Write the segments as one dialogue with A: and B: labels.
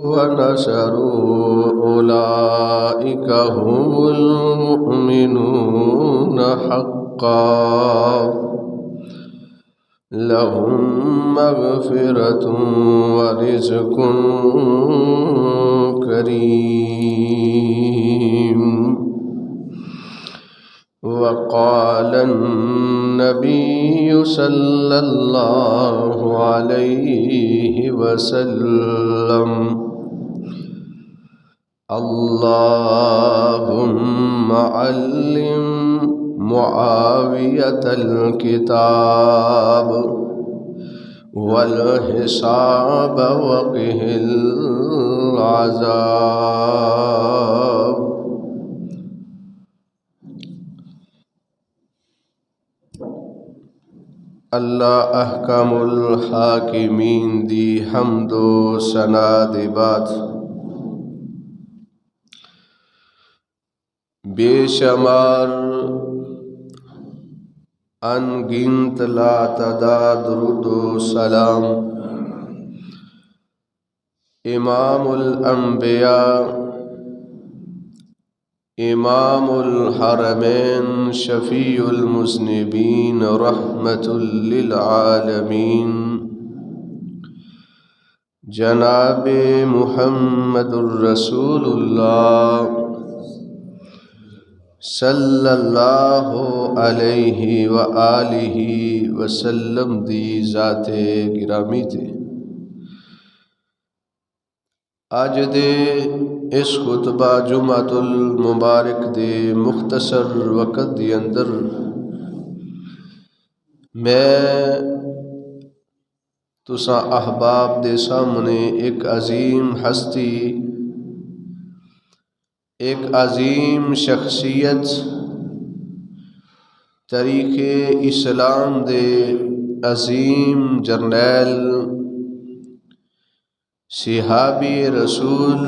A: ونصروا أولئك هم المؤمنون حقا لهم مغفرة ورزق كريم. وقال النبي صلى الله عليه وسلم: اللهم علم معاوية الكتاب والحساب وقه العذاب. اللہ احکم الحاکمین دی حمد و ثنا دی بات، بے شمار ان گنت لا تعداد درود و سلام امام الانبیاء امام الحرمین شفیع المذنبین رحمت للعالمین جناب محمد الرسول اللہ صلی اللہ علیہ وآلہ وسلم دی ذات گرامی تے آج دے اس خطبہ جمعۃ المبارک دے مختصر وقت دی اندر میں تساں احباب دے سامنے ایک عظیم ہستی، ایک عظیم شخصیت، تاریخ اسلام دے عظیم جرنیل، صحابی رسول،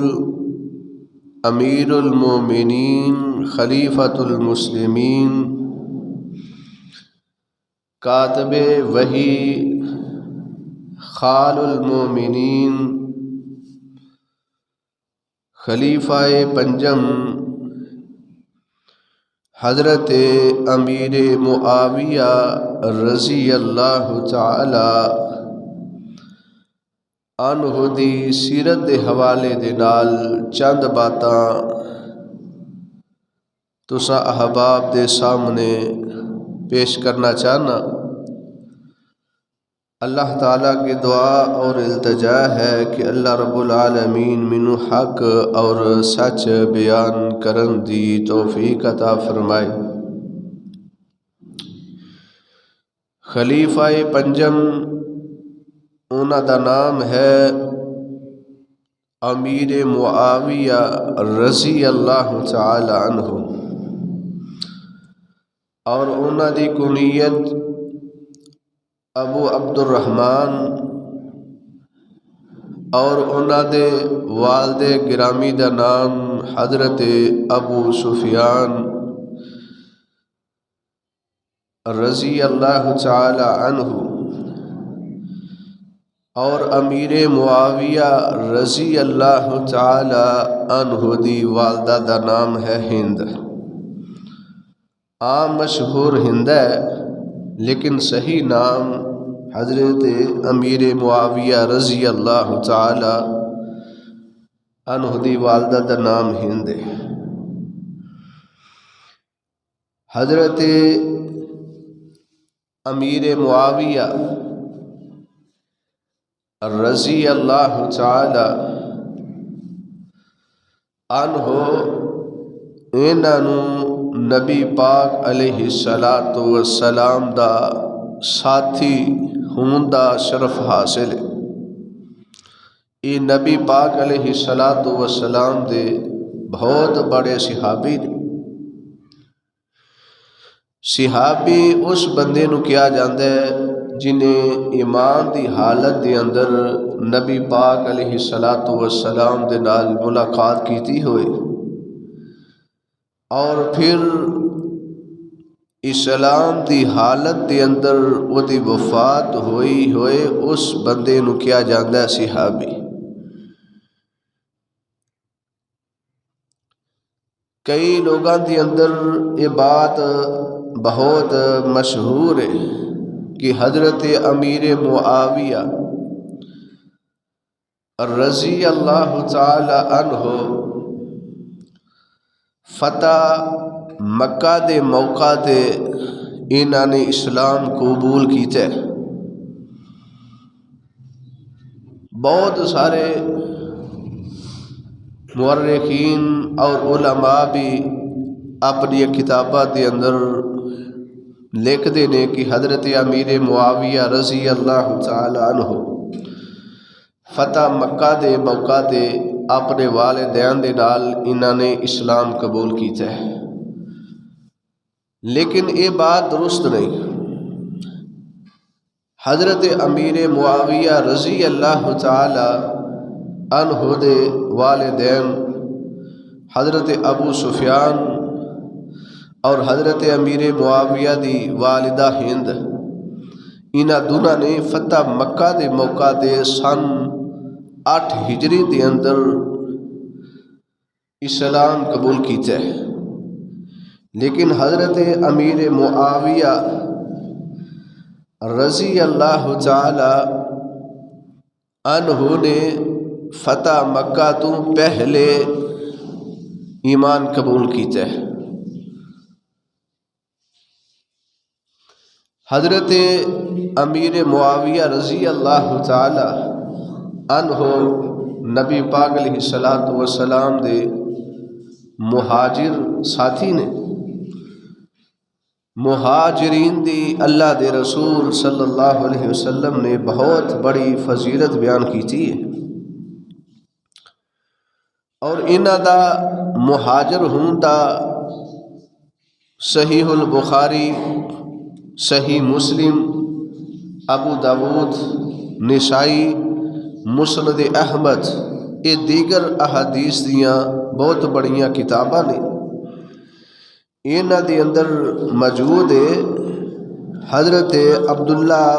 A: امیر المومنین، خلیفۃ المسلمین، کاتب وحی، خال المومنین، خلیفہ پنجم حضرت امیر معاویہ رضی اللہ تعالی عنہ دی سیرت دے حوالے دے نال چند باتاں تساں احباب دے سامنے پیش کرنا چاہنا۔ اللہ تعالیٰ کی دعا اور التجا ہے کہ اللہ رب العالمین منو حق اور سچ بیان کرن دی توفیق عطا فرمائے۔ خلیفہ پنجم انہاں دا نام ہے امیر معاویہ رضی اللہ تعالی عنہ، اور انہاں دی کنیت ابو عبد الرحمن، اور انہاں دے والد گرامی دا نام حضرت ابو سفیان رضی اللہ تعالی عنہ، اور امیر معاویہ رضی اللہ تعالی عنہ دی والدہ دا نام ہے ہند۔ عام مشہور ہند ہے، لیکن صحیح نام حضرت امیر معاویہ رضی اللہ تعالی عنہ دی والدہ دا نام ہند ہے۔ حضرت امیر معاویہ رضی اللہ تعالی عنہ انہوں نبی پاک علیہ السلام دا ساتھی ہون دا شرف حاصل ہے۔ یہ نبی پاک علیہ السلام دے بہت بڑے صحابی نے۔ صحابی اس بندے نو کیا جاندہ ہے جنہیں ایمان دی حالت دے اندر نبی پاک علیہ السلام دے نال ملاقات کیتی ہوئے، اور پھر اسلام دی حالت دے اندر وہ دی وفات ہوئی ہوئے اس بندے نو کیا جاندہ ہے صحابی۔ کئی لوگوں کے اندر یہ بات بہت مشہور ہے کہ حضرت امیر معاویہ رضی اللہ تعالی عنہ فتح مکہ دے موقع تے انہوں نے اسلام قبول کیتا ہے۔ بہت سارے مورخین اور علماء بھی اپنی کتاباں دے اندر لکھتے ہیں کہ حضرت امیر معاویہ رضی اللہ تعالی عنہ فتح مکہ دے موقع تے اپنے والدین دے نال انہوں نے اسلام قبول کیتا ہے، لیکن یہ بات درست نہیں۔ حضرت امیر معاویہ رضی اللہ تعالی عنہ دے والدین حضرت ابو سفیان اور حضرت امیر معاویہ دی والدہ ہند، انہاں دونوں نے فتح مکہ دے موقع تے سن 8 ہجری دے اندر اسلام قبول کیتا ہے، لیکن حضرت امیر معاویہ رضی اللہ تعالی عنہ نے فتح مکہ تو پہلے ایمان قبول کیتا ہے۔ حضرت امیر معاویہ رضی اللہ تعالی عنہ نبی پاک علیہ الصلوۃ والسلام دے مہاجر ساتھی نے، مہاجرین دی اللہ دے رسول صلی اللہ علیہ وسلم نے بہت بڑی فضیلت بیان کی تھی، اور انہاں دا مہاجر ہون دا صحیح البخاری، صحیح مسلم، ابو داود، نسائی، مسند احمد، یہ دیگر احادیث دیاں بہت بڑیاں کتاباں نے، انہاں دے اندر موجود ہے حضرت عبداللہ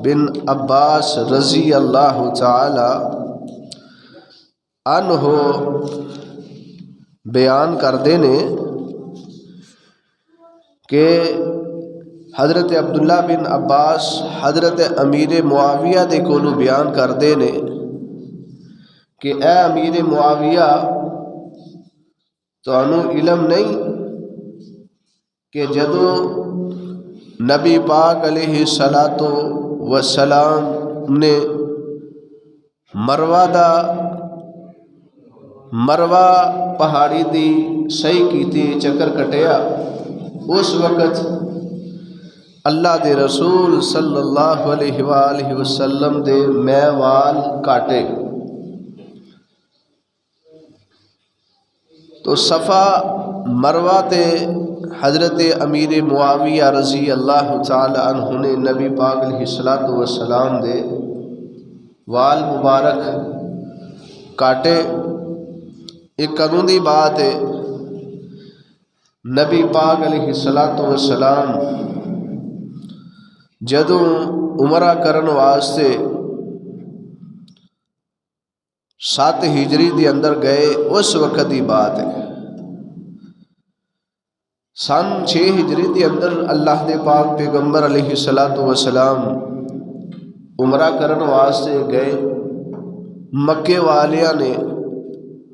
A: بن عباس رضی اللہ تعالی عنہ بیان کردے نے کہ حضرت عبداللہ بن عباس حضرت امیر معاویہ دے کولو بیان کردے نے کہ اے امیر معاویہ، تانوں علم نہیں کہ جدو نبی پاک علیہ الصلوۃ والسلام نے مروہ پہاڑی دی صحیح کیتی، چکر کٹیا، اس وقت اللہ دے رسول صلی اللہ علیہ وآلہ وسلم دے میں وال کاٹے، تو صفا مروہ تے حضرت امیر معاویہ رضی اللہ تعالی عنہ نے نبی پاک علیہ الصلوۃ والسلام دے وال مبارک کاٹے۔ ایک قانون دی بات ہے، نبی پاک علیہ الصلوۃ والسلام جدوں عمرہ کرن واسطے 7 ہجری دے اندر گئے، اس وقت دی بات ہے، سن 6 ہجری دے اندر اللہ دے پاک پیغمبر علیہ الصلوۃ والسلام عمرہ کرن واسطے گئے، مکے والیاں نے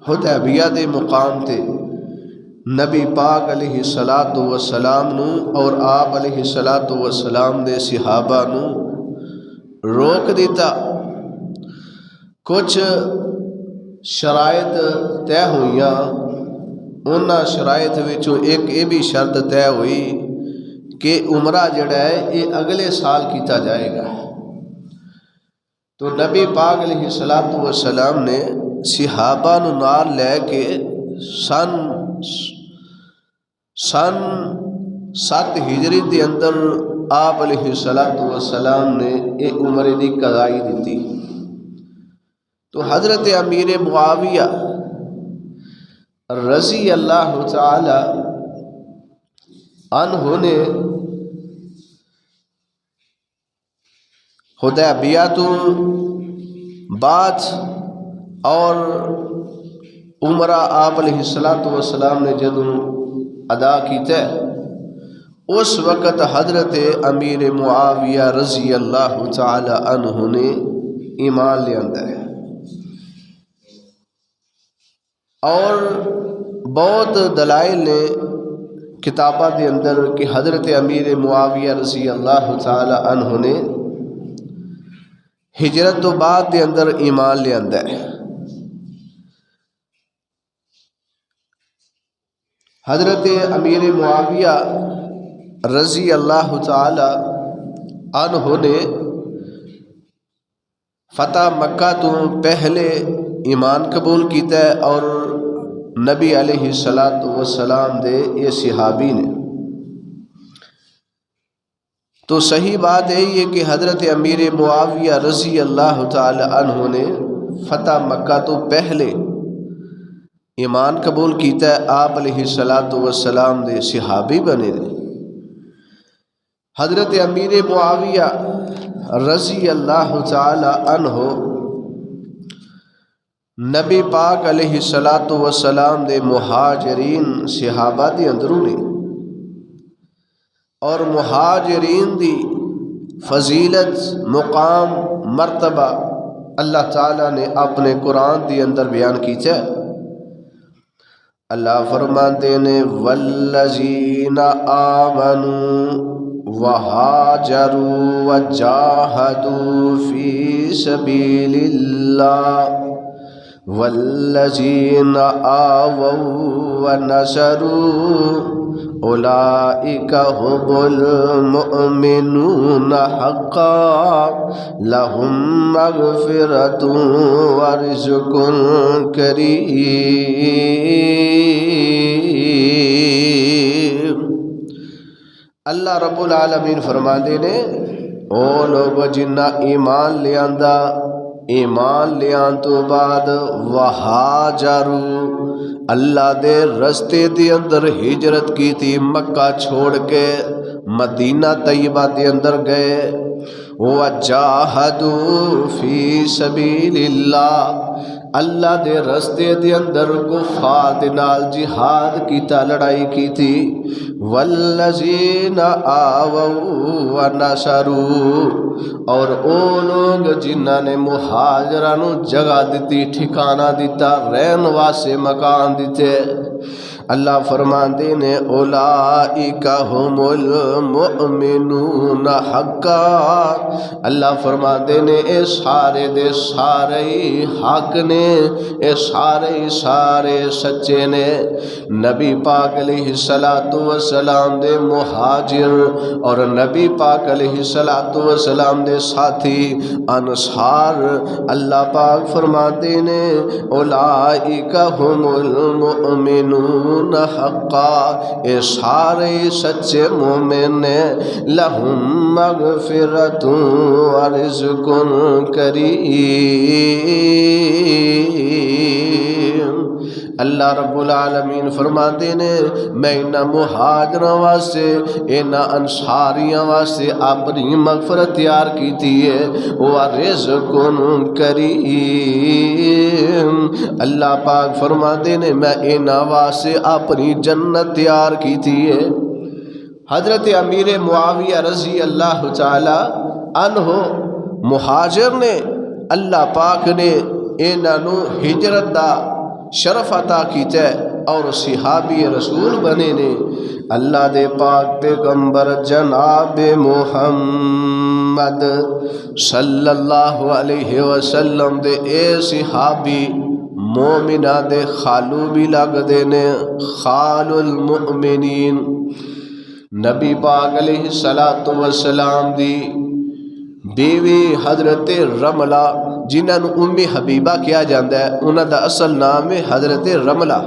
A: حدیبیہ دے مقام تے نبی پاک علیہ الصلوۃ والسلام نو اور آپ علیہ الصلوۃ والسلام دے صحابہ نو روک دیتا، کچھ شرائط طے ہوئیاں، انہاں شرائط وچوں ایک یہ بھی شرط طے ہوئی کہ عمرہ جڑا ہے یہ اگلے سال کیتا جائے گا۔ تو نبی پاک علیہ الصلوۃ والسلام نے صحابہ نو نال لے کے سن 7 ہجری دے اندر آپ علیہ الصلوۃ والسلام نے یہ عمرے دی قضائی دیتی۔ تو حضرت امیر معاویہ رضی اللہ تعالی عنہ نے حدیبیہ تو بات اور عمرہ آپ علیہ السلام نے جدوں ادا کیتا ہے اس وقت حضرت امیر معاویہ رضی اللہ تعالی عنہ نے ایمان لے آندا ہے، اور بہت دلائل نے کتاباں دے اندر کہ حضرت امیر معاویہ رضی اللہ تعالی عنہ نے ہجرت تو بعد دے اندر ایمان لے آندا ہے۔ حضرت امیر معاویہ رضی اللہ تعالی عنہ نے فتح مکہ تو پہلے ایمان قبول کیتا ہے، اور نبی علیہ السلام دے یہ صحابی نے۔ تو صحیح بات ہے کہ حضرت امیر معاویہ رضی اللہ تعالی عنہ نے فتح مکہ تو پہلے ایمان قبول کیتا ہے، آپ علیہ السلام دے صحابی بنے نے۔ حضرت امیر معاویہ رضی اللہ تعالی عنہ نبی پاک علیہ السلام دے مہاجرین صحابہ دی اندروں نے، اور مہاجرین دی فضیلت مقام مرتبہ اللہ تعالیٰ نے اپنے قرآن دی اندر بیان کیتا ہے۔ اللہ فرماتے نے والذین آمنوا وہاجروا وجاہدوا فی سبیل اللہ والذین آووا ونصروا اولئک هم المؤمنون حقا لهم مغفرۃ ورزق کریم۔ اللہ رب العالمین فرماندے نے او لوگ جنہ ایمان لے آندا، ایمان لے آن تو بعد وہاجروا اللہ دے رستے دے اندر ہجرت کی تھی، مکہ چھوڑ کے مدینہ طیبہ دے اندر گئے، وجاہدوا فی سبیل اللہ اللہ دے رستے دے اندر کفار دے نال جہاد کیتا، لڑائی کی تھی، والذین آووا ونصروا اور او لوگ جنہاں نے مہاجرانوں جگہ دیتی، ٹھکانہ دیتا، رہن واسے مکان دیتے، اللہ فرماندے نے اولئک هم المؤمنون حقا اللہ فرماندے نے اے سارے دے سارے حق نے، اے سارے سچے نے۔ نبی پاک علیہ السلام دے مہاجر اور نبی پاک علیہ السلام دے ساتھی انصار اللہ پاک فرماندے نے اولئک هم المؤمنون حقا اے سارے سچے مومن نے، لہم مغفرۃ ورزق کریم۔ اللہ رب العالمین فرماتے نے میں انہاں مہاجراں واسطے انہاں انصاریاں واسطے اپنی مغفرت تیار کیتی ہے، ورزق کریم۔ اللہ پاک فرماتے نے میں انہاں واسطے اپنی جنت تیار کیتی ہے۔ حضرت امیر معاویہ رضی اللہ تعالی عنہ مہاجر نے، اللہ پاک نے انہاں ہجرت دا شرف عطا کیتا ہے اور صحابی رسول بنے نے۔ اللہ دے پاک پیغمبر جناب محمد صلی اللہ علیہ وسلم دے اے صحابی مومنہ دے خالو بھی لگ دے نے، خال المؤمنین۔ نبی پاک علیہ السلام دی بیوی حضرت رملہ جنہاں نو ام حبیبہ کیا جاندہ ہے، انہاں دا اصل نام ہے حضرت رملہ۔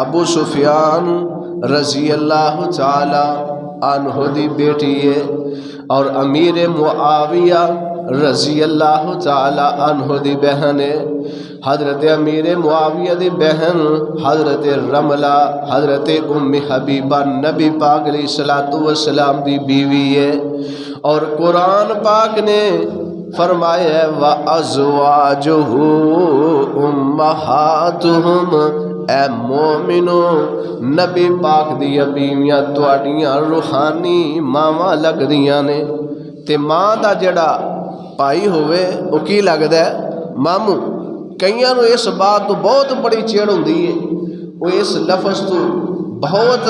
A: ابو سفیان رضی اللہ تعالی عنہ دی بیٹی ہے، اور امیر معاویہ رضی اللہ تعالی عنہ دی بہن ہے۔ حضرت امیر معاویہ دی بہن حضرت رملہ حضرت ام حبیبہ نبی پاک علیہ السلام دی بیوی ہے، اور قرآن پاک نے فرمایا وَأَزْوَاجُهُ أُمَّهَاتُهُمْ، اے مومنو نبی پاک دیا بیویاں تواڈیاں روحانی ماواں لگدیاں نے، تے ماں دا جڑا پائی ہوئے او کی لگدا ہے؟ ماموں۔ کئیاں نو اس بات تو بہت بڑی چڑ ہوندی ہے، وہ اس لفظ تو بہت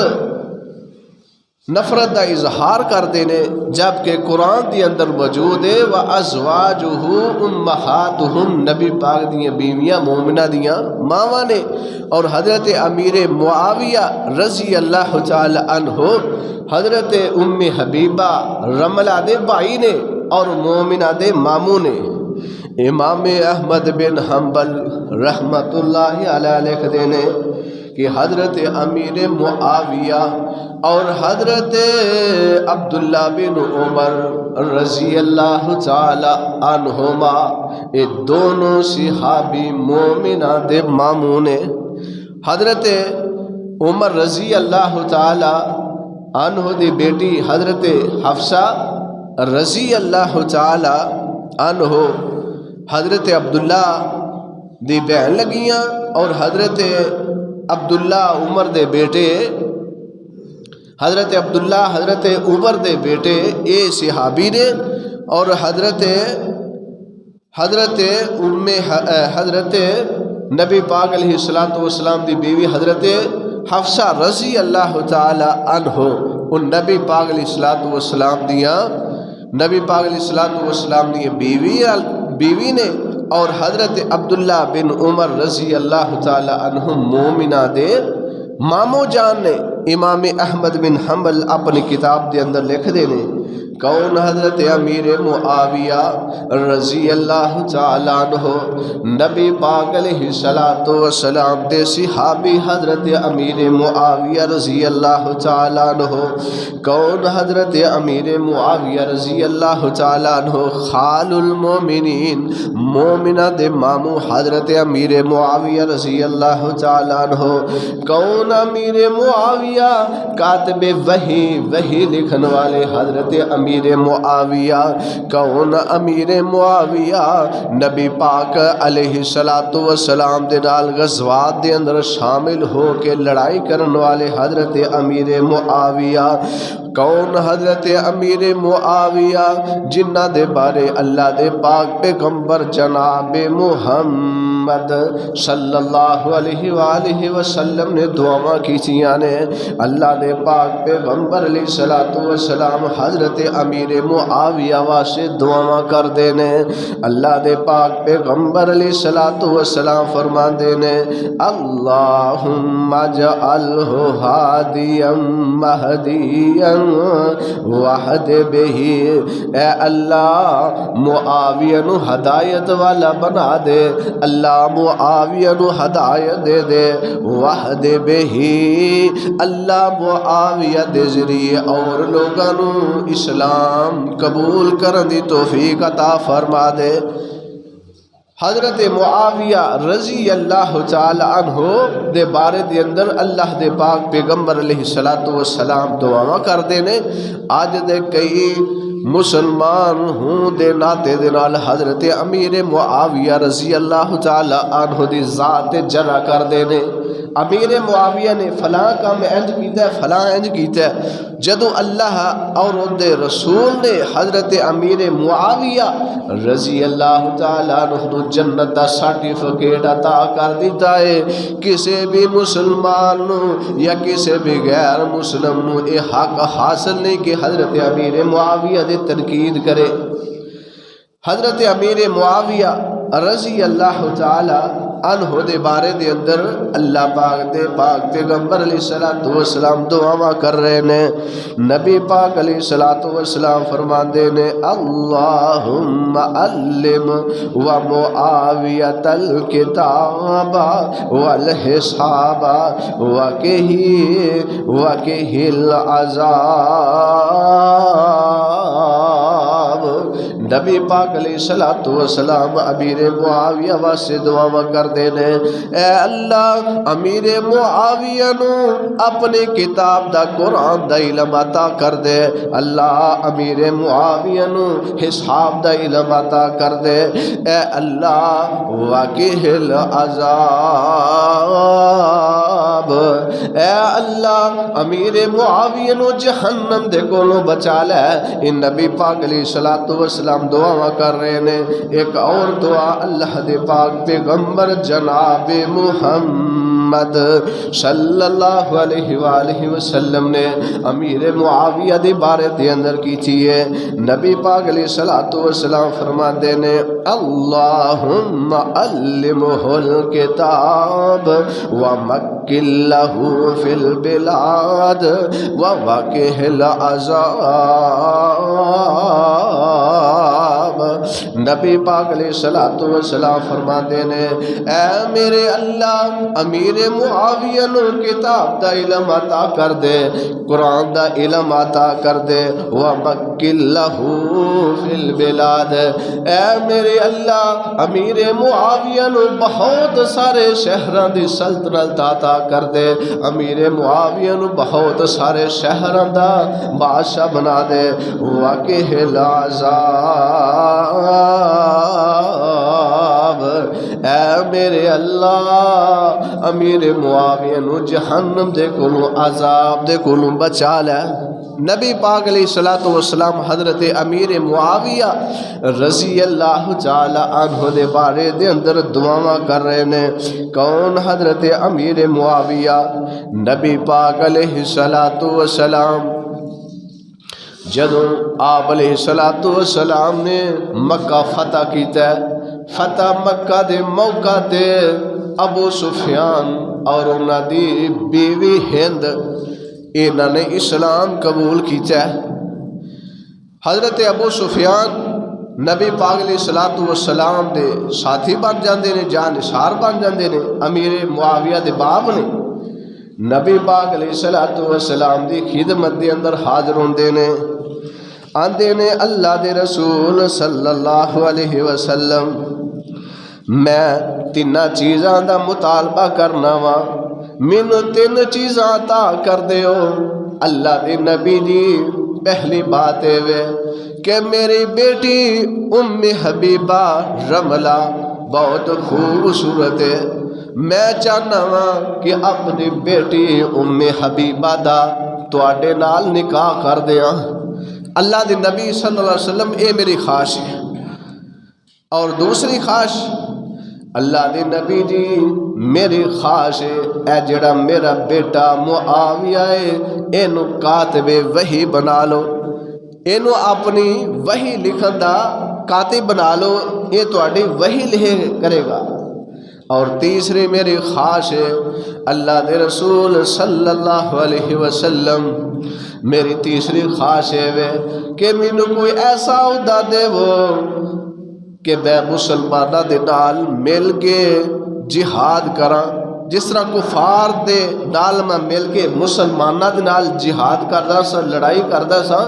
A: نفرت دا اظہار کرتے نے، جبکہ قرآن دی اندر موجود ہے وَأَزْوَاجُهُ أُمَّهَاتُهُمْ، نبی پاک دیاں بیویاں مومنہ دیاں ماواں نے۔ اور حضرت امیر معاویہ رضی اللہ تعالی عنہ حضرت ام حبیبہ رملہ دے بھائی نے اور مومنہ دے ماموں نے۔ امام احمد بن حنبل رحمت اللہ علیہ لکھتے ہیں کہ حضرت امیر معاویہ اور حضرت عبداللہ بن عمر رضی اللہ تعالی عنہما یہ دونوں صحابی مومنہ دے ماموں نے۔ حضرت عمر رضی اللہ تعالی عنہ دی بیٹی حضرت حفصہ رضی اللہ تعالی عنہ حضرت عبداللہ دی بہن لگیاں، اور حضرت عبداللہ عمر دے بیٹے حضرت عبداللہ حضرت عمر دے بیٹے اے صحابی نے، اور حضرت نبی پاک علیہ السلام دی بیوی حضرت حفصہ رضی اللہ تعالی عنہ ان نبی پاک علیہ السلام دیاں بیوی نے، اور حضرت عبداللہ بن عمر رضی اللہ تعالی عنہ مومنہ دے ماموں جان نے۔ امام احمد بن حنبل اپنی کتاب دے اندر لکھ دینے کون حضرت امیر معاویہ رضی اللہ تعالیٰ عنہ نبی پاک علیہ السلام دے صحابی حضرت امیر معاویہ رضی اللہ تعالیٰ عنہ کون حضرت امیر معاویہ رضی اللہ تعالیٰ عنہ خال المومنین مومنہ دے ماموں حضرت امیر معاویہ رضی اللہ تعالیٰ عنہ کون امیر معاویہ کاتب وحی لکھن والے حضرت امیر معاویہ کون امیر معاویہ نبی پاک علیہ السلام دے نال غزوات دے اندر شامل ہو کے لڑائی کرن والے حضرت امیر معاویہ کون حضرت امیر معاویہ جنہ دے بارے اللہ دے پاک پیغمبر جناب محمد صلی اللہ علیہ وآلہ وسلم نے دعا کیتیاں نے۔ اللہ دے پاک پیغمبر علیہ السلام حضرت امیر معاویہ واسطے دعا کر دینے۔ اللہ دے پاک پیغمبر علیہ السلام فرما دینے اللہم اجعلہ ہادیا مہدیا وحد بہی، اے اللہ معاویہ نو ہدایت والا بنا دے، اللہ معاویہ نو ہدایت دے دے، وحد بہی اللہ معاویہ دے ذریعے اور لوگاں نو اسلام قبول کرن دی توفیق عطا فرما دے۔ حضرت معاویہ رضی اللہ تعالی عنہ دے بارے دے اندر اللہ دے پاک پیغمبر علیہ السلام دعا کر دینے۔ آج دے کئی مسلمان ہوں دے ناتے دے نال حضرت امیر معاویہ رضی اللہ تعالی عنہ دی ذات جرا کر دینے۔ امیر معاویہ نے فلاں کام انج کیتا ہے، فلاں انج کیتا ہے، جدو اللہ اور ان دے رسول نے حضرت امیر معاویہ رضی اللہ تعالیٰ عنہ جنت دا سرٹیفکیٹ عطا کر دیتا ہے، کسی بھی مسلمان یا کسی بھی غیر مسلم نو اے حق حاصل نہیں کہ حضرت امیر معاویہ دے تنقید کرے۔ حضرت امیر معاویہ رضی اللہ تعالی عنہ دے بارے دے اندر اللہ پاک دے پاک پیغمبر علیہ السلام دعا کر رہے نے۔ نبی پاک علیہ السلام فرما دے نے اللہم علم و معاویت الکتاب والحساب وکہی العذاب۔ نبی پاک علیہ الصلوۃ والسلام امیر معاویہ واسطے دعا کردے نے، اے اللہ امیر معاویہ نو اپنی کتاب دا قرآن دا علم عطا کر دے، اللہ امیر معاویہ نو حساب دا علم عطا کر دے، اے اللہ واقع العذاب، اے اللہ امیر معاویہ نو جہنم دے کولوں بچا لے۔ ان نبی پاک علیہ الصلوۃ والسلام دعا کر رہے نے۔ ایک اور دعا اللہ دے پاک پیغمبر جناب محمد صلی اللہ علیہ وآلہ وسلم نے امیر معاویہ دے بارے دے اندر کی ہے۔ نبی پاک علیہ الصلوۃ والسلام فرماتے نے اللہم علمہ الکتاب ومکن لہ فی البلاد ووقہ العذاب۔ نبی پاک علیہ الصلوۃ والسلام فرماتے نے اے میرے اللہ امیر معاویہ نو کتاب دا علم عطا کر دے، قرآن دا علم عطا کر دے، ومکن لہ فی البلاد، اے میرے اللہ امیر معاویہ نو بہت سارے شہراں دی سلطنت عطا کر دے، امیر معاویہ نو بہت سارے شہراں دا بادشاہ بنا دے، واقع العذاب، اے میرے اللہ امیر معاویہ نو جہنم دے کولوں عذاب دے کولوں بچا لے۔ نبی پاک علیہ الصلوۃ والسلام حضرت امیر معاویہ رضی اللہ تعالی عنہ دے بارے دے اندر دعا کر رہے نے۔ کون؟ حضرت امیر معاویہ۔ نبی پاک علیہ الصلوۃ والسلام جدوں آپ علیہ الصلوۃ والسلام نے مکہ فتح کیتا ہے، فتح مکہ دے موقع تے ابو سفیان اور انہاں دی بیوی ہند انہاں نے اسلام قبول کیتا ہے۔ حضرت ابو سفیان نبی پاک علیہ الصلوۃ والسلام دے ساتھی بن جاندے نے، جانثار بن جاندے نے، امیر معاویہ دے باپ نے۔ نبی پاک علیہ الصلوۃ والسلام دی خدمت دے اندر حاضر ہوندے نے، آندے نے اللہ دے رسول صلی اللہ علیہ وسلم میں تیناں چیزاں دا مطالبہ کرنا وا، مینوں تین چیزاں عطا کر دیو۔ اللہ دے نبی جی پہلی بات ہے کہ میری بیٹی ام حبیبہ رملہ بہت خوبصورت ہے، میں چاہنا وا کہ اپنی بیٹی ام حبیبہ دا تواڈے نال نکاح کر دیاں۔ اللہ دے نبی صلی اللہ علیہ وسلم اے میری خواہش ہے۔ اور دوسری خواہش اللہ دے نبی جی میری خواہش ہے اے جڑا میرا بیٹا معاویہ ہے اینو کاتب وحی بنا لو، اینو اپنی وحی لکھن دا کاتب بنا لو، یہ تواڈی وحی لکھے کرے گا۔ اور تیسری میری خواہش ہے اللہ دے رسول صلی اللہ علیہ وسلم میری تیسری خواہش ہے کہ مینوں کوئی ایسا عہدہ دے وہ کہ میں مسلمانہ دے نال مل کے جہاد کراں، جس طرح کفار دے نال میں مل کے مسلمانہ دے نال جہاد کردا سا، لڑائی کردا سا،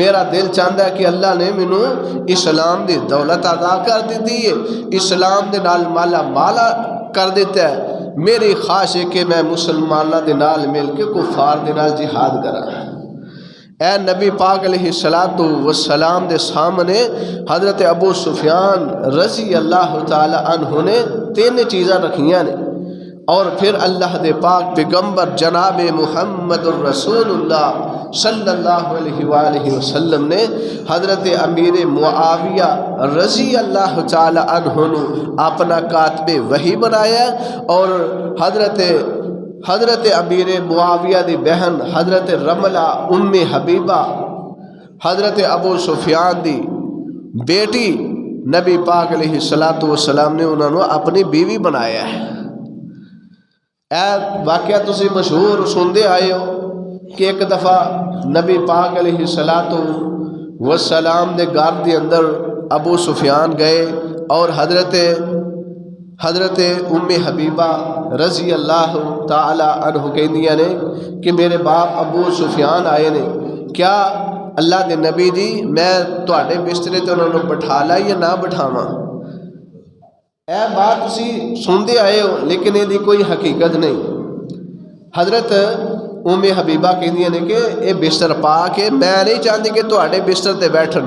A: میرا دل چاہتا ہے کہ اللہ نے مینوں اسلام دی دولت عطا کر دیتی ہے، اسلام دے نال مالا مالا کر دیتا ہے، میری خواہش ہے کہ میں مسلمانہ دے نال مل کے کفار دے نال جہاد کراں۔ اے نبی پاک علیہ الصلوۃ والسلام دے سامنے حضرت ابو سفیان رضی اللہ تعالی عنہ نے تین چیزاں رکھیاں نے، اور پھر اللہ دے پاک پیغمبر جناب محمد الرسول اللہ صلی اللہ علیہ وآلہ وسلم نے حضرت امیر معاویہ رضی اللہ تعالی عنہ نے اپنا کاتب وحی بنایا، اور حضرت امیر معاویہ دی بہن حضرت رملہ ام حبیبہ حضرت ابو سفیان دی بیٹی نبی پاک علیہ الصلوۃ والسلام نے انہوں نے اپنی بیوی بنایا ہے۔ اے واقعہ تسی مشہور سندے آئے ہو کہ ایک دفعہ نبی پاک علیہ الصلوۃ والسلام دے گھر دے اندر ابو سفیان گئے، اور حضرت ام حبیبہ رضی اللہ تعالی عنہ کہندیاں نے کہ میرے باپ ابو سفیان آئے نے، کیا اللہ دے نبی جی میں تواڈے بسترے تے انہاں نوں بٹھا لا یا نہ بٹھاواں؟ اے بات تسی سنتے آئے ہو لیکن یہ کوئی حقیقت نہیں۔ حضرت حبیبہ کہندیاں نے کہ یہ بستر پا کے میں نہیں چاہتی کہ تواڈے بستر تے بیٹھن،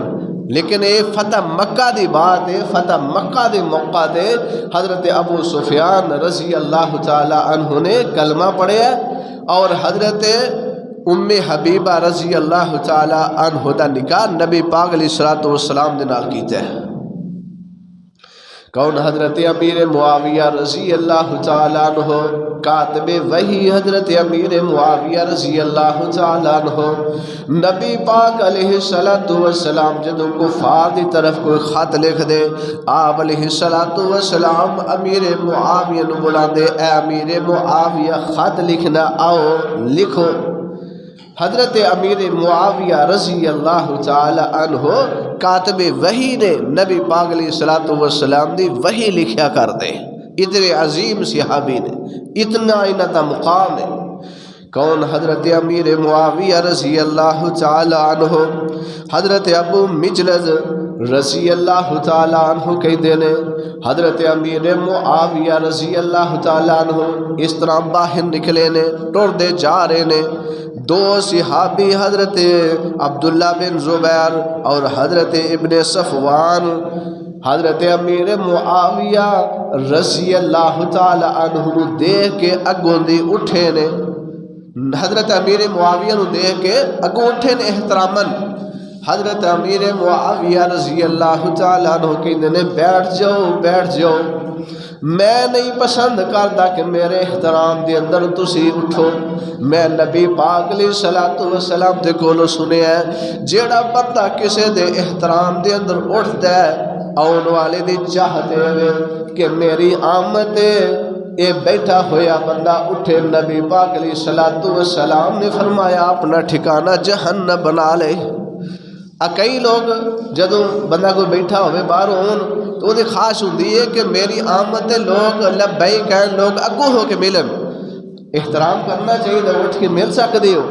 A: لیکن یہ فتح مکہ دی بات ہے، فتح مکہ دے موقع تے حضرت ابو سفیان رضی اللہ تعالی عنہ نے کلمہ پڑھیا اور حضرت حبیبہ رضی اللہ تعالی عنہ دا نکاح نبی پاک علیہ الصلوۃ والسلام دے نال کیتا ہے۔ کون؟ حضرت امیر معاویہ رضی اللہ تعالیٰ عنہ، کاتب وحی حضرت امیر معاویہ رضی اللہ تعالیٰ عنہ۔ نبی پاک علیہ السلام جدوں کفار دی طرف کوئی خط لکھ دے، آپ علیہ السلام امیر معاویہ نو بلاندے، اے امیر معاویہ خط لکھنا، آؤ لکھو۔ حضرت امیر معاویہ رضی اللہ تعالی عنہ کاتب وحی نے نبی پاک علیہ السلام دی وحی لکھیا کر دے، اتنے عظیم صحابی نے، اتنا انتا مقام ہے۔ کون؟ حضرت امیر معاویہ رضی اللہ تعالی عنہ۔ حضرت ابو مجلد رضی اللہ تعالی عنہ کہتے ہیں حضرت امیر معاویہ رضی اللہ تعالی عنہ اس طرح باہر نکلے نے، ٹر دے جا رہے نے، دو صحابی حضرت عبداللہ بن زبیر اور حضرت ابن صفوان حضرت امیر معاویہ رضی اللہ تعالی عنہ دیکھ کے اگوں دی اٹھے نے، حضرت امیر معاویہ نو دیکھ کے اگوں اٹھے نے احتراماً۔ حضرت امیر معاویہ رضی اللہ تعالیٰ عنہ کہندے نے بیٹھ جاؤ بیٹھ جاؤ، میں نہیں پسند کردا کہ میرے احترام دے اندر تسی اٹھو۔ میں نبی پاک علیہ السلام دے کولوں سنیا ہے جیڑا بندہ کسے دے احترام دے اندر اٹھدا ہے آن والے دی چاہتے ہوئے کہ میری آمد اے بیٹھا ہویا بندہ اٹھے۔ نبی پاک علیہ السلام نے فرمایا اپنا ٹھکانہ جہنم بنا لے۔ کئی لوگ جدوں بندہ کوئی بیٹھا ہوئے باہر ہون تو وہ خواہش ہوندی ہے کہ میری آمد لوگ لبیک کہن، لوگ اگوں ہو کے ملن۔ احترام کرنا چاہیے، اٹھ کے مل سکتے ہو،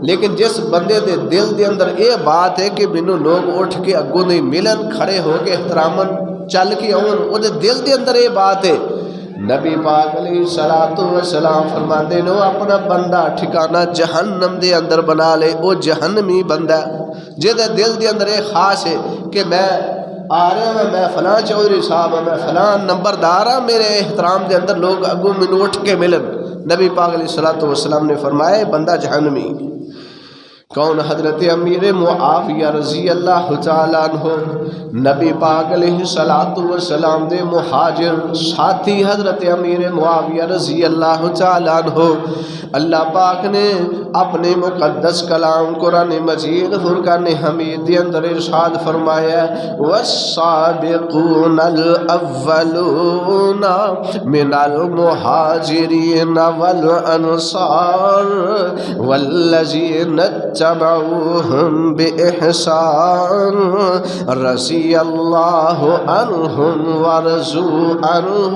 A: لیکن جس بندے دے دل دے اندر یہ بات ہے کہ مینوں لوگ اٹھ کے اگوں نہیں ملن، کھڑے ہو کے احتراماً چل کے آن، وہ دل دے اندر یہ بات ہے۔ نبی پاک علیہ السلام فرماندے نے اپنا بندہ ٹھکانہ جہنم دے اندر بنا لے۔ وہ جہنمی بندہ جہدے دل دے اندر یہ خاص ہے کہ میں آ رہا ہوں، میں فلاں چودھری صاحب ہوں، میں فلاں نمبردار ہوں، میرے احترام دے اندر لوگ اگوں مینوں اٹھ کے ملن۔ نبی پاک علیہ السلام نے فرمایا بندہ جہنمی۔ کون؟ حضرت امیر معاویہ رضی اللہ تعالیٰ عنہ نبی پاک علیہ السلام دے مہاجر ساتھی حضرت امیر معاویہ رضی اللہ تعالیٰ عنہ۔ اللہ پاک نے اپنے مقدس کلام قرآن مجید فرقان حمید دے اندر ارشاد فرمایا والسابقون الاولون من المہاجرین والانصار والذین اتبعوهم بإحسان رضی اللہ عنہم ورضوا عنہ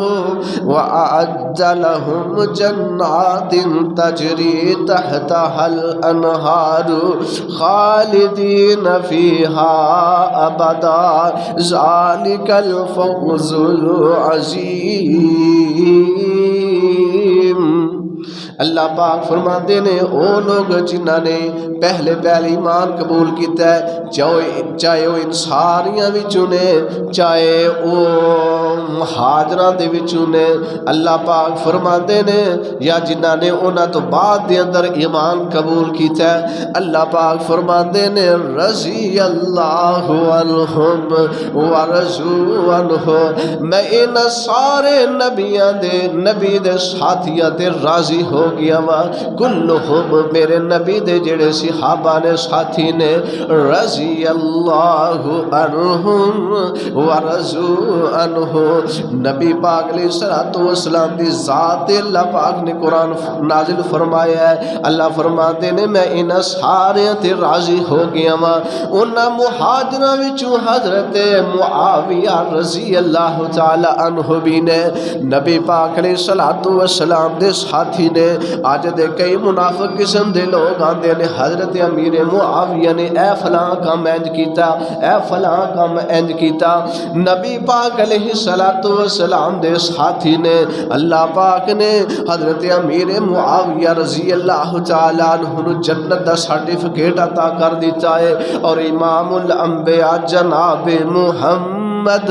A: وأعد لهم جنات تجری تحتها الانہار خالدین فیہا ابدا ذالک الفوز العظیم۔ اللہ پاک فرماتے نے او لوگ جنہاں نے پہلے ایمان قبول کیتا ہے، چاہے وہ انصاریاں وچوں نے، چاہے وہ مہاجراں دے وچوں نے، اللہ پاک فرماتے نے یا جنہاں نے انہاں تو بعد دے اندر ایمان قبول کیتا ہے، اللہ پاک فرماتے نے رضی اللہ عنہم ورضوا عنہ، میں ان سارے نبیاں دے نبی دے ساتھیاں تے راضی ہو گیا وا، کلہم میرے نبی دے جڑے صحابہ نے ساتھی نے رضی اللہ عنہم ورضوا عنہ۔ نبی پاک علیہ السلام دی ذات اللہ پاک نے قرآن نازل فرمایا ہے، اللہ فرماتے نے میں ان سارے تے راضی ہو گیا وا۔ انہاں مہاجراں وچوں حضرت معاویہ رضی اللہ تعالی عنہ بھی نے نبی پاک علیہ السلام دے ساتھی نے اج دے کئی منافق قسم دے لوگ آندے نے حضرت امیر معاویہ نے اے فلاں کام انج کیتا، اے فلاں کام انج کیتا۔ نبی پاک علیہ الصلوۃ والسلام دے ساتھی نے اللہ پاک نے حضرت امیر معاویہ رضی اللہ تعالی عنہ جنت دا سرٹیفکیٹ عطا کر دیتا ہے، اور امام الانبیاء جناب محمد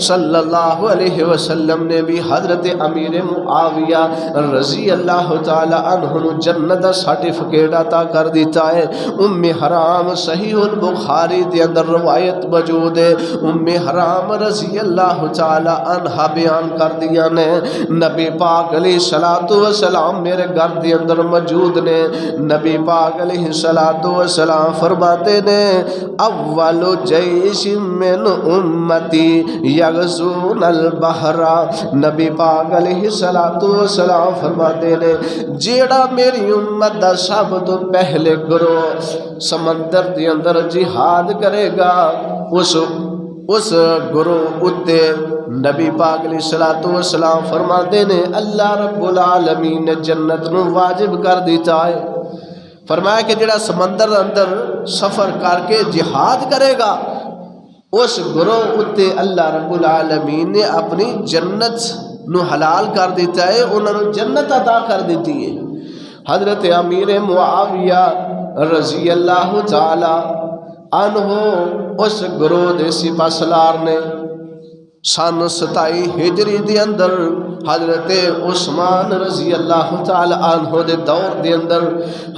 A: صلی اللہ علیہ وسلم نے بھی حضرت امیر معاویہ رضی اللہ تعالی عنہ جنت دا سرٹیفکیٹ عطا کر دیتا ہے۔ ام حرام صحیح البخاری دے اندر روایت موجود ہے، ام حرام رضی اللہ تعالی عنہ بیان کر دیا نے نبی پاک علیہ الصلوۃ والسلام میرے گھر دے اندر موجود نے۔ نبی پاک علیہ الصلوۃ والسلام فرماتے نے اول جیش من امتی یغزون البحر، نبی پاک علیہ الصلوۃ والسلام فرماتے نے جیڑا میری امت دا سب تو پہلے گروہ سمندر دے اندر جہاد کرے گا، اس گروہ اتے نبی پاک علیہ الصلوۃ والسلام فرماتے نے اللہ رب العالمین نے جنت نو واجب کر دیتا ہے۔ فرمایا کہ جڑا سمندر اندر سفر کر کے جہاد کرے گا اس گروہ اتے اللہ رب العالمین نے اپنی جنت نو حلال کر دیتا ہے، انہوں نے جنت عطا کر دیتی ہے۔ حضرت امیر معاویہ رضی اللہ تعالی عنہ اس گروہ دے سپہ سالار نے سن 27 ہجری دے اندر حضرت عثمان رضی اللہ تعالی عنہ دے دور دے اندر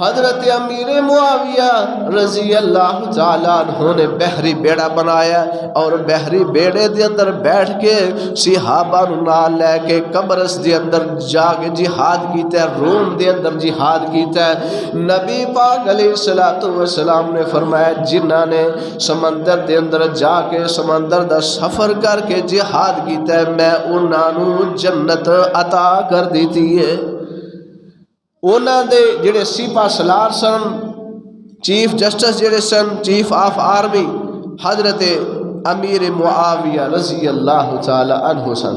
A: حضرت امیر معاویہ رضی اللہ تعالی عنہ نے بحری بیڑا بنایا، اور بحری بیڑے دے اندر بیٹھ کے صحابہ نال لے کے قبرص دے اندر جا کے جہاد کیتا ہے، روم دے اندر جہاد کیتا ہے۔ نبی پاک علیہ الصلوۃ والسلام نے فرمایا جنہاں نے سمندر دے اندر جا کے سمندر دا سفر کر کے جہاد کیتا ہے میں انہاں نو جنت عطا کر دیتی ہے۔ انہاں دے جڑے سپہ سالار سن، چیف جسٹس جڑے سن، چیف آف آرمی حضرت امیر معاویہ رضی اللہ تعالی عنہ سن۔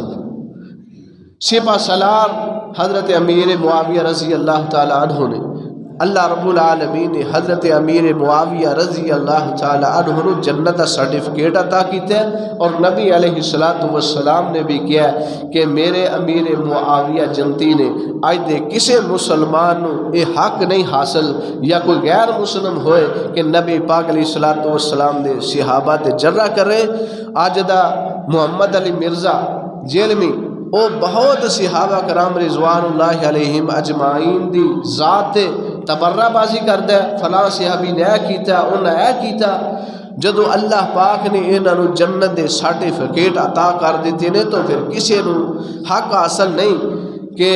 A: سپہ سالار حضرت امیر معاویہ رضی اللہ تعالی عنہ نے اللہ رب العالمین نے حضرت امیر معاویہ رضی اللہ تعالی عنہ نے جنت کا سرٹیفکیٹ عطا کیتا ہے، اور نبی علیہ الصلوۃ والسلام نے بھی کیا کہ میرے امیر معاویہ جنتی نے اج دے کسے مسلمان نو یہ حق نہیں حاصل یا کوئی غیر مسلم ہوئے کہ نبی پاک علیہ الصلوۃ والسلام دے صحابہ تے جرہ کرے۔ اج دا محمد علی مرزا جیلمی او بہت صحابہ کرام رضوان اللہ علیہم اجمعین دی ذات تبرہ بازی کرتا ہے، فلاں صحابی نے اے کیتا انہاں اے کیتا۔ جدو اللہ پاک نے انہاں نو جنت دے سرٹیفکیٹ عطا کر دیتے نے تو پھر کسی نو حق حاصل نہیں کہ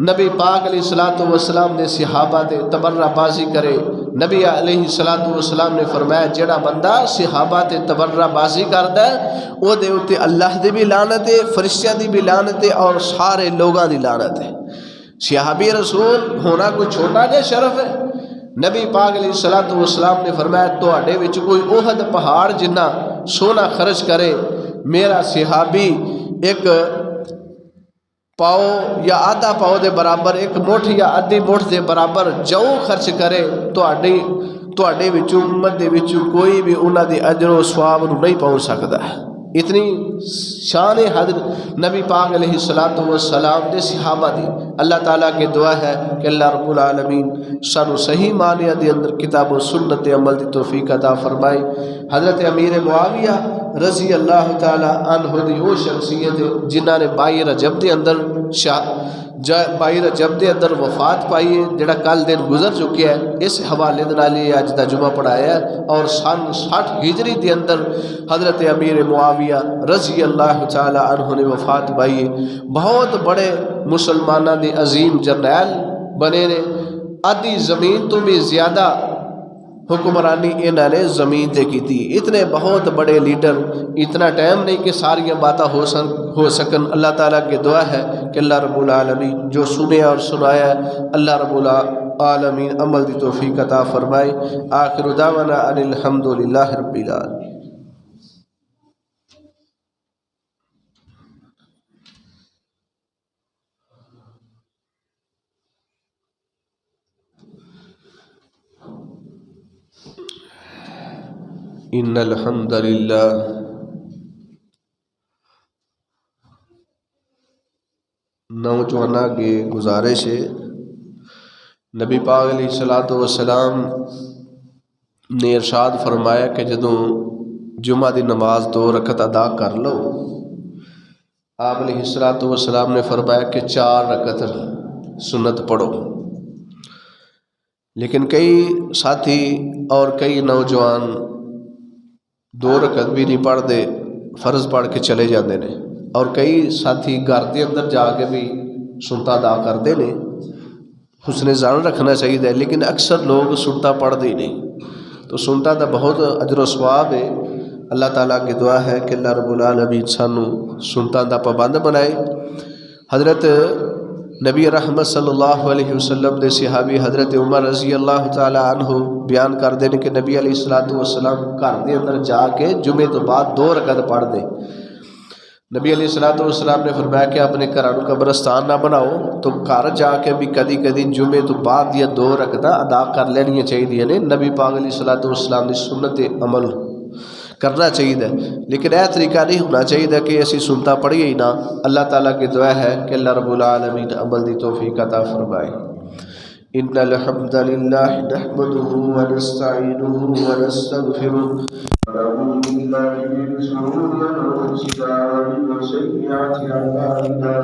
A: نبی پاک علیہ الصلوۃ والسلام نے صحابہ دے تبرہ بازی کرے۔ نبی علیہ الصلوۃ والسلام نے فرمایا جڑا بندہ صحابہ تے تبرہ بازی کردا ہے او دے اوتے اللہ دی بھی لعنت ہے، فرشتیاں دی بھی لعنت ہے، اور سارے لوگاں دی لعنت ہے۔ صحابی رسول ہونا کوئی چھوٹا جا شرف ہے؟ نبی پاک علیہ الصلوۃ والسلام نے فرمایا تواڈے وچ کوئی احد پہاڑ جنہ سونا خرچ کرے، میرا صحابی ایک پاؤ یا آدھا پاؤ دے برابر، ایک مٹھ یا آدھی مٹھ دے برابر جو خرچ کرے تواڈے وچوں امت دے وچوں کوئی بھی انہاں دی اجر و ثواب نو نہیں پہنچ سکدا ہے۔ اتنی شان حضرت نبی پاک علیہ الصلوۃ والسلام دے صحابہ دی۔ اللہ تعالیٰ کے دعا ہے کہ اللہ رب العالمین سانو صحیح معنی دے اندر کتاب و سنت عمل دی توفیق عطا فرمائے۔ حضرت امیر معاویہ رضی اللہ تعالی عنہ دی وہ شخصیت جنہاں نے 22 رجب دے اندر 22 رجب دے اندر وفات پائی ہے، جڑا کل دن گزر چکے ہے۔ اس حوالے دے اج دا جمعہ پڑھایا ہے، اور سن 60 ہجری دے اندر حضرت امیر معاویہ رضی اللہ تعالی عنہ نے وفات پائی ہے۔ بہت بڑے مسلمانہ دے عظیم جرنیل بنے نے، آدھی زمین تو بھی زیادہ حکمرانی انہوں نے زمین تے کی تھی۔ اتنے بہت بڑے لیڈر، اتنا ٹائم نہیں کہ ساری باتیں ہو سکن۔ اللہ تعالیٰ کی دعا ہے کہ اللہ رب العالمین جو سنے اور سنایا اللہ رب العالمین عمل دی توفیق عطا فرمائے۔ آخر دعوانا ان الحمدللہ رب العالمین۔ ان الحمد للہ نوجوانوں کی گزارش ہے نبی پاک علیہ الصلوۃ والسلام نے ارشاد فرمایا کہ جدوں جمعہ دی نماز 2 رکعت ادا کر لو، آپ علیہ الصلوۃ والسلام نے فرمایا کہ 4 رکعت سنت پڑھو۔ لیکن کئی ساتھی اور کئی نوجوان 2 رکعت بھی نہیں پڑھتے، فرض پڑھ کے چلے جاتے ہیں، اور کئی ساتھی گھر کے اندر جا کے بھی سنتا ادا کرتے ہیں۔ حسن ظن رکھنا چاہیے، لیکن اکثر لوگ سنتا پڑھتے ہی نہیں۔ تو سنتا دا بہت اجر و ثواب ہے۔ اللہ تعالیٰ کی دعا ہے کہ اللہ رب العالمین سانو سنتا دا پابند بنائے۔ حضرت نبی رحمت صلی اللہ علیہ وسلم دے صحابی حضرت عمر رضی اللہ تعالیٰ عنہ بیان کر دیں کہ نبی علیہ الصلوۃ والسلام گھر دے اندر جا کے جمعے تو بعد 2 رکعت پڑھ دے۔ نبی علیہ الصلوۃ والسلام نے فرمایا کہ اپنے گھروں قبرستان نہ بناؤ، تو گھر جا کے بھی کدی کدی جمعے تو بعد یہ 2 رکعت ادا کر لینی چاہیے نے۔ نبی پاک علیہ الصلوۃ والسلام کی سنت عمل کرنا چاہیے، لیکن یہ طریقہ نہیں ہونا چاہیے کہ اسی سنتا پڑھیے ہی نہ۔ اللہ تعالیٰ کی دعا ہے کہ اللہ رب العالمین عمل دی توفیق عطا فرمائے۔ ان الحمد للہ نحمده ونستعینه ونستغفره ونعوذ باللہ من شرور انفسنا ومن سیئات اعمالنا